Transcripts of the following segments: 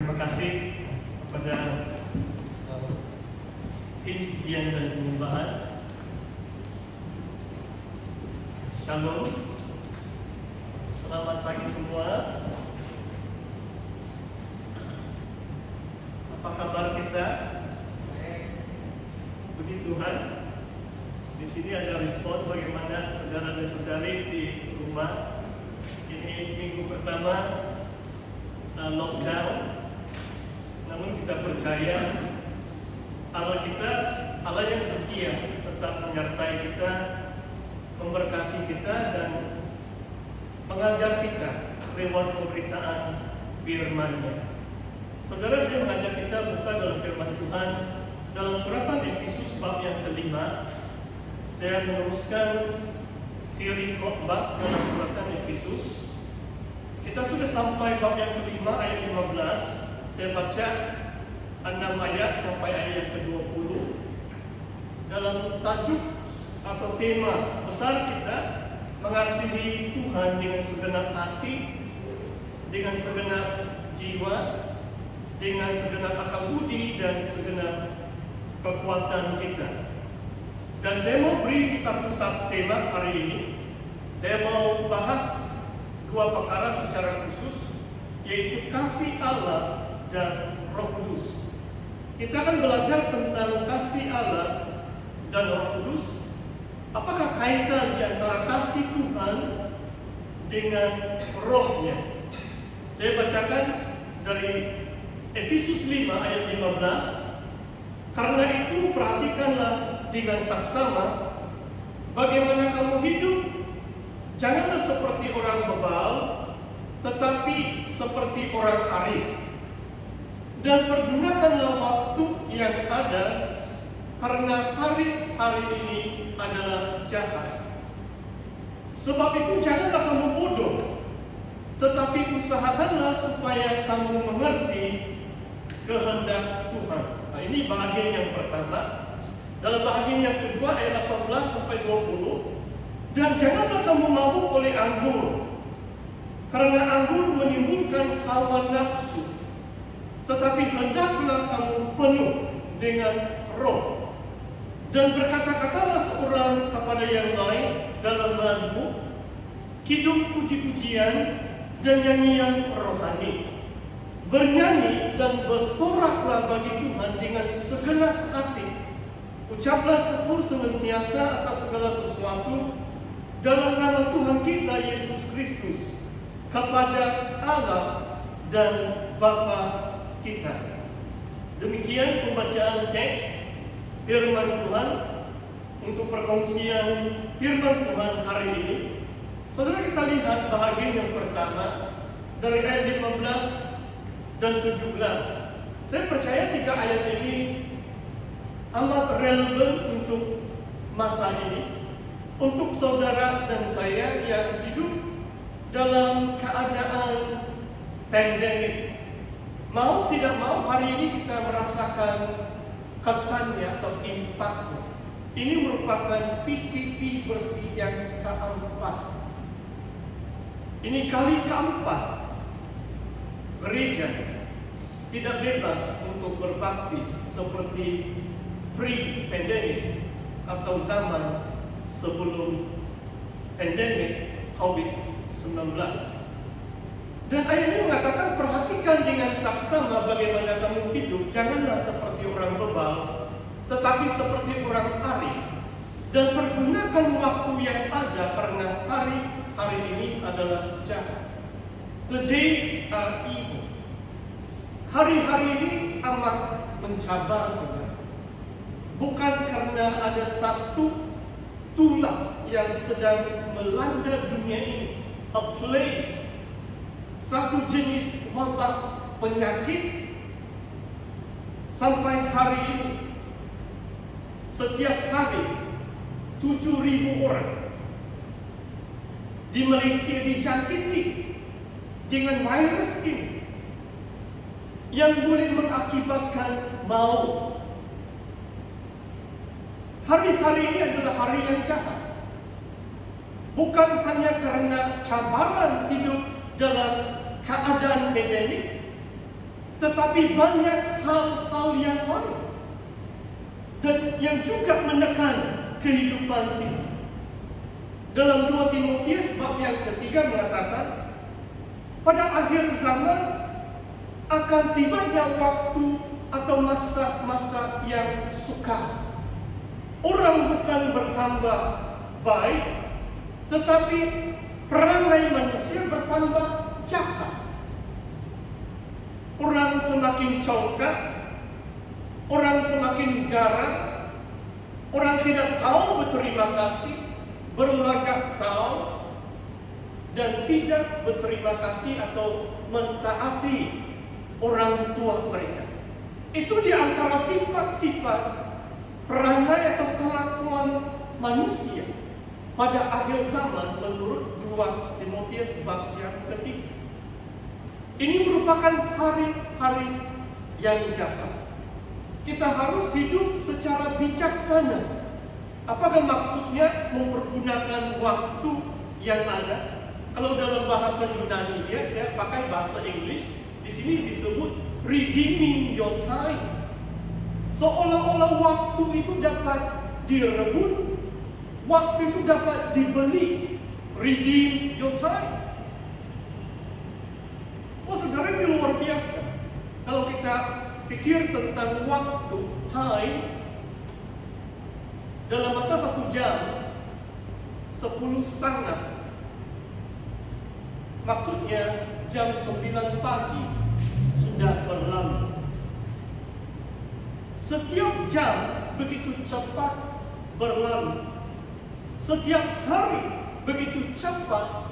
Terima kasih kepada tim ujian dan penyembahan. Shalom. Selamat pagi semua. Apa kabar kita? Puji Tuhan. Di sini ada respon bagaimana saudara dan saudari di rumah. Ini minggu pertama lockdown. Namun kita percaya Allah kita, Allah yang setia, tetap menyertai kita, memberkati kita dan mengajar kita lewat pemberitaan firman-Nya. Saudara, saya mengajak kita buka dalam firman Tuhan dalam suratan Efesus bab yang kelima. Saya meneruskan siri khotbah dalam suratan Efesus. Kita sudah sampai bab yang kelima ayat 15. Saya baca 6 ayat sampai ayat yang ke-20. Dalam tajuk atau tema besar kita, mengasihi Tuhan dengan segenap hati, dengan segenap jiwa, dengan segenap akal budi dan segenap kekuatan kita. Dan saya mau beri satu tema hari ini. Saya mau bahas dua perkara secara khusus, yaitu kasih Allah dan Roh Kudus. Kita akan belajar tentang kasih Allah dan Roh Kudus. Apakah kaitan di antara kasih Tuhan dengan Roh-Nya? Saya bacakan dari Efesus 5 ayat 15. Karena itu perhatikanlah dengan saksama bagaimana kamu hidup. Janganlah seperti orang bebal, tetapi seperti orang arif. Dan pergunakanlah waktu yang ada, karena hari-hari ini adalah jahat. Sebab itu janganlah kamu bodoh, tetapi usahakanlah supaya kamu mengerti kehendak Tuhan. Nah, ini bahagian yang pertama. Dalam bahagian yang kedua ayat 18 sampai 20. Dan janganlah kamu mabuk oleh anggur, karena anggur menimbulkan hawa nafsu. Tetapi hendaklah kamu penuh dengan Roh, dan berkata-katalah seorang kepada yang lain dalam mazmur, kidung puji-pujian dan nyanyian rohani. Bernyanyi dan bersoraklah bagi Tuhan dengan segenap hati. Ucaplah syukur senantiasa atas segala sesuatu dalam nama Tuhan kita Yesus Kristus kepada Allah dan Bapa kita. Demikian pembacaan teks firman Tuhan untuk perkongsian firman Tuhan hari ini. Saudara, kita lihat bahagian yang pertama dari ayat 15 dan 17. Saya percaya 3 ayat ini amat relevan untuk masa ini, untuk saudara dan saya yang hidup dalam keadaan pandemik. Mau tidak mau hari ini kita merasakan kesannya atau impaknya. Ini merupakan PKP bersih yang keempat. Ini kali keempat gereja tidak bebas untuk berbakti seperti pre-pandemic atau zaman sebelum pandemik COVID-19. Dan ayat ini mengatakan, perhatikan dengan saksama bagaimana kamu hidup. Janganlah seperti orang bebal, tetapi seperti orang arif. Dan pergunakan waktu yang ada, karena hari ini adalah jahat. The days are evil. Hari-hari ini amat mencabar, saudara. Bukan karena ada satu tulah yang sedang melanda dunia ini, a plague, satu jenis wabak penyakit. Sampai hari ini setiap hari 7.000 orang di Malaysia dijangkiti dengan virus ini yang boleh mengakibatkan maut. Hari-hari ini adalah hari yang jahat. Bukan hanya karena cabaran hidup dalam keadaan pandemik, tetapi banyak hal-hal yang lain dan yang juga menekan kehidupan kita. Dalam 2 Timotius bab yang ketiga mengatakan, pada akhir zaman akan tibanya waktu atau masa-masa yang sukar. Orang bukan bertambah baik, tetapi perangai manusia bertambah jahat. Orang semakin congkak, orang semakin garang, orang tidak tahu berterima kasih, berlagak tahu, dan tidak berterima kasih atau mentaati orang tua mereka. Itu di antara sifat-sifat perangai atau kelakuan manusia pada akhir zaman menurut 2 Timotius bab yang ketiga. Ini merupakan hari-hari yang jahat. Kita harus hidup secara bijaksana. Apakah maksudnya mempergunakan waktu yang ada? Kalau dalam bahasa Yunani ya, saya pakai bahasa Inggris. Di sini disebut redeeming your time. Seolah-olah waktu itu dapat direbut, waktu itu dapat dibeli. Redeem your time. Oh saudara, ini luar biasa. Kalau kita pikir tentang waktu, time, dalam masa 1 jam, 10:30. Maksudnya jam 9 pagi sudah berlalu. Setiap jam begitu cepat berlalu. Setiap hari begitu cepat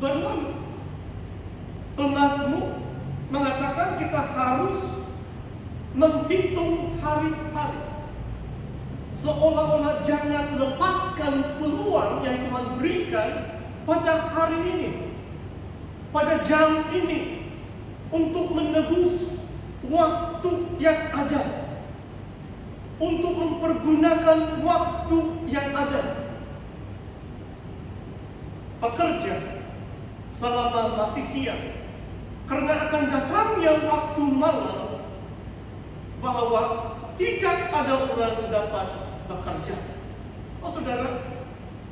berlalu. Pemazmur mengatakan kita harus menghitung hari-hari. Seolah-olah jangan lepaskan peluang yang Tuhan berikan pada hari ini, pada jam ini, untuk menebus waktu yang ada, untuk mempergunakan waktu yang ada. Pekerja selama masih siang, karena akan datangnya waktu malam, bahwa tidak ada orang dapat bekerja. Oh saudara,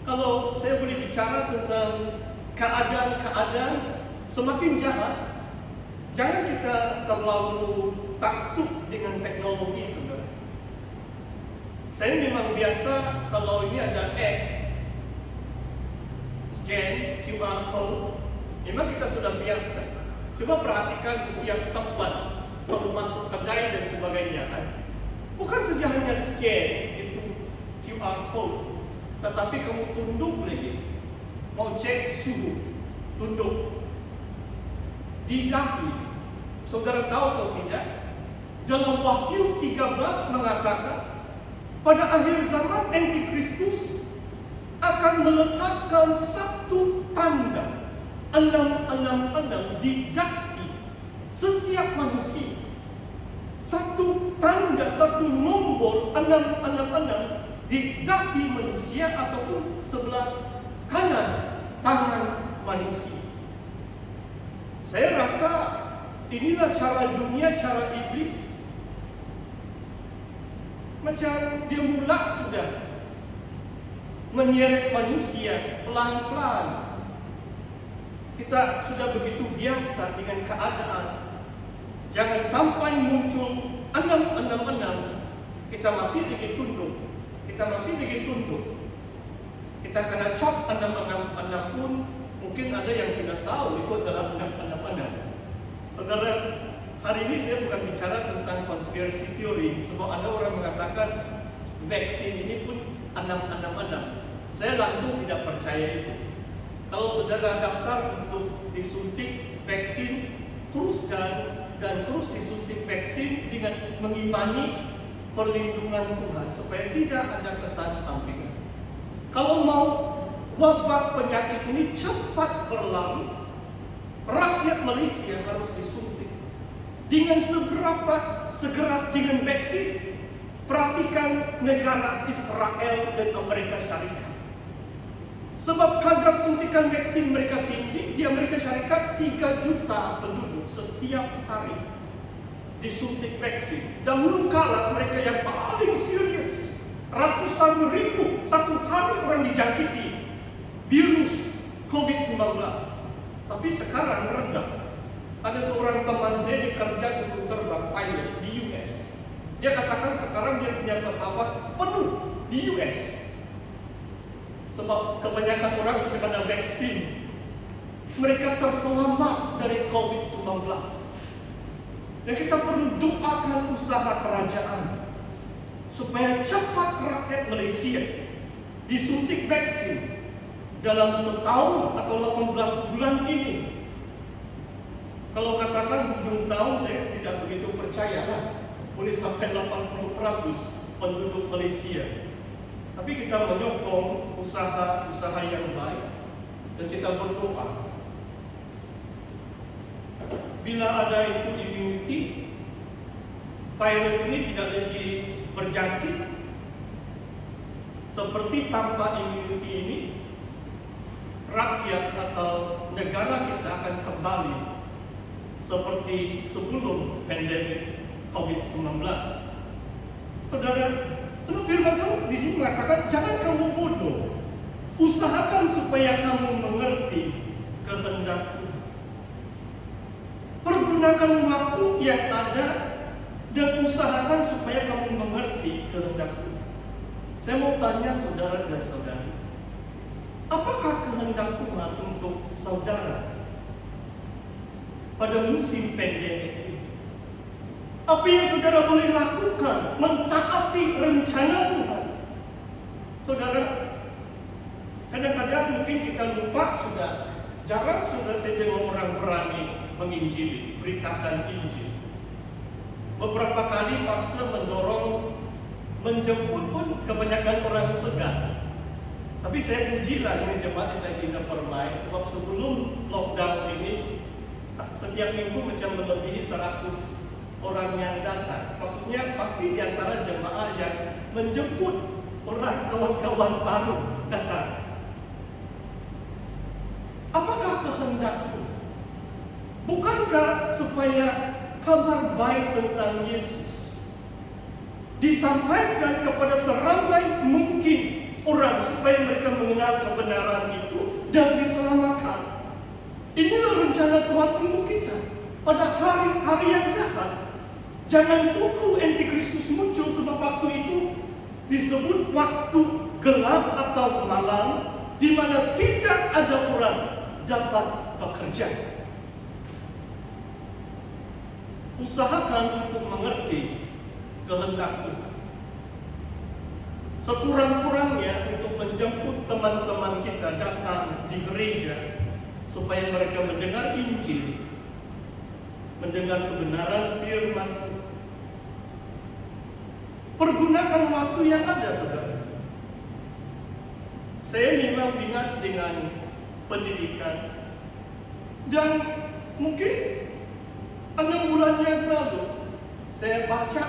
kalau saya boleh bicara tentang keadaan-keadaan semakin jahat, jangan kita terlalu taksub dengan teknologi, saudara. Saya memang biasa kalau ini ada app, scan QR code, memang kita sudah biasa. Coba perhatikan setiap tempat, kalau masuk kedai dan sebagainya kan, bukan saja hanya scan itu QR code, tetapi kamu tunduk lagi, mau cek suhu, tunduk. Di dahi, saudara tahu atau tidak, dalam Wahyu 13 mengatakan, pada akhir zaman Antikristus akan meletakkan satu tanda 666 di dahi setiap manusia. Satu tanda, satu nombor 666 di dahi manusia ataupun sebelah kanan tangan manusia. Saya rasa inilah cara dunia, cara iblis. Macam dia mula sudah menyeret manusia pelan-pelan. Kita sudah begitu biasa dengan keadaan. Jangan sampai muncul 666, kita masih lagi tunduk. Kita masih lagi tunduk. Kita kena cop 666 pun mungkin ada yang tidak tahu itu adalah 666. Saudara, hari ini saya bukan bicara tentang conspiracy theory. Sebab ada orang mengatakan vaksin ini pun 666. Saya langsung tidak percaya itu. Kalau saudara daftar untuk disuntik vaksin, teruskan dan terus disuntik vaksin dengan mengimani perlindungan Tuhan supaya tidak ada kesan sampingan. Kalau mau wabah penyakit ini cepat berlalu, rakyat Malaysia harus disuntik. Dengan seberapa segera dengan vaksin, perhatikan negara Israel dan Amerika Syarikat. Sebab kadar suntikan vaksin mereka tinggi. Di Amerika Syarikat 3 juta penduduk setiap hari. disuntik vaksin. Dahulu kala mereka yang paling serius, ratusan ribu satu hari orang dijangkiti virus COVID-19. Tapi sekarang rendah. Ada seorang teman saya dikerja untuk terbang pilot di US. Dia katakan sekarang dia punya pesawat penuh di US. Sebab kebanyakan orang sudah kena vaksin. Mereka terselamat dari COVID-19. Dan kita perlu doakan usaha kerajaan supaya cepat rakyat Malaysia disuntik vaksin dalam setahun atau 18 bulan ini. Kalau katakan hujung tahun, saya tidak begitu percaya lah. Boleh sampai 80% penduduk Malaysia. Tapi kita menyokong usaha-usaha yang baik dan kita berdoa. Bila ada itu immunity, virus ini tidak lagi berjangkit. Seperti tanpa immunity ini, rakyat atau negara kita akan kembali seperti sebelum pandemik COVID-19. Saudara, sebab firman Tuhan di sini mengatakan, jangan kamu bodoh, usahakan supaya kamu mengerti kehendak Tuhan. Pergunakan waktu yang ada dan usahakan supaya kamu mengerti kehendak Tuhan. Saya mau tanya saudara dan saudari, apakah kehendak Tuhan untuk saudara pada musim pandemik ini? Apa yang saudara boleh lakukan mentaati rencana Tuhan? Saudara, kadang-kadang mungkin kita lupa, jarang sudah saya dengar orang berani menginjili, beritakan Injil. Beberapa kali pastor mendorong, menjemput pun kebanyakan orang segan. Tapi saya pujilah ini jemaat saya pindah Permai, sebab sebelum lockdown ini setiap minggu macam melebihi 100 orang yang datang. Maksudnya pasti di antara jemaah yang menjemput orang kawan-kawan baru datang. Apakah kehendak Tuhan? Bukankah supaya kabar baik tentang Yesus disampaikan kepada seramai mungkin orang supaya mereka mengenal kebenaran itu dan diselamatkan? Inilah rencana Tuhan untuk kita pada hari-hari yang jahat. Jangan tunggu Antikristus muncul, sebab waktu itu disebut waktu gelap atau malam, di mana tidak ada orang dapat bekerja. Usahakan untuk mengerti kehendak Tuhan. Sekurang-kurangnya untuk menjemput teman-teman kita datang di gereja supaya mereka mendengar Injil, mendengar kebenaran firman Tuhan. Pergunakan waktu yang ada, saudara. Saya memang minat dengan pendidikan, dan mungkin 6 bulan yang lalu saya baca,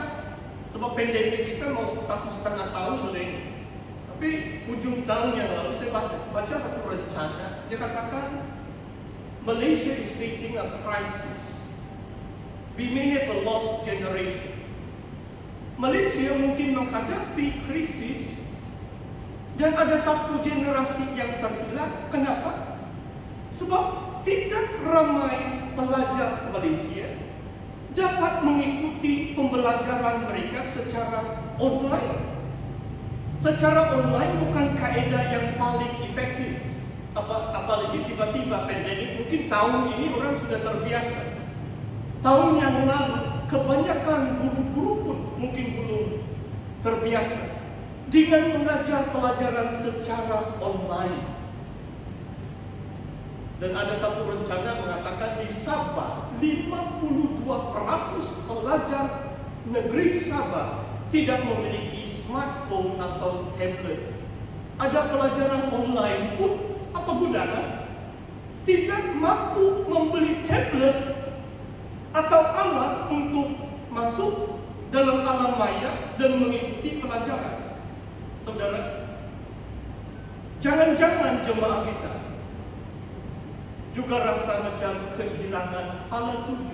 sebab pandemik kita mau 1,5 tahun sudah ini. Tapi ujung tahun yang lalu saya baca satu rencana. Dia katakan Malaysia is facing a crisis. We may have a lost generation. Malaysia mungkin menghadapi krisis dan ada satu generasi yang terhilang. Kenapa? Sebab tidak ramai pelajar Malaysia dapat mengikuti pembelajaran mereka secara online. Secara online bukan kaedah yang paling efektif. Apalagi tiba-tiba pandemik, mungkin tahun ini orang sudah terbiasa. Tahun yang lalu kebanyakan guru-guru pun mungkin belum terbiasa dengan mengajar pelajaran secara online. Dan ada satu rencana mengatakan di Sabah 52% pelajar negeri Sabah tidak memiliki smartphone atau tablet. Ada pelajaran online pun apa gunanya? Tidak mampu membeli tablet atau alat untuk masuk dalam alam maya dan mengikuti pelajaran. Saudara, jangan-jangan jemaah kita juga rasa macam kehilangan hala tuju.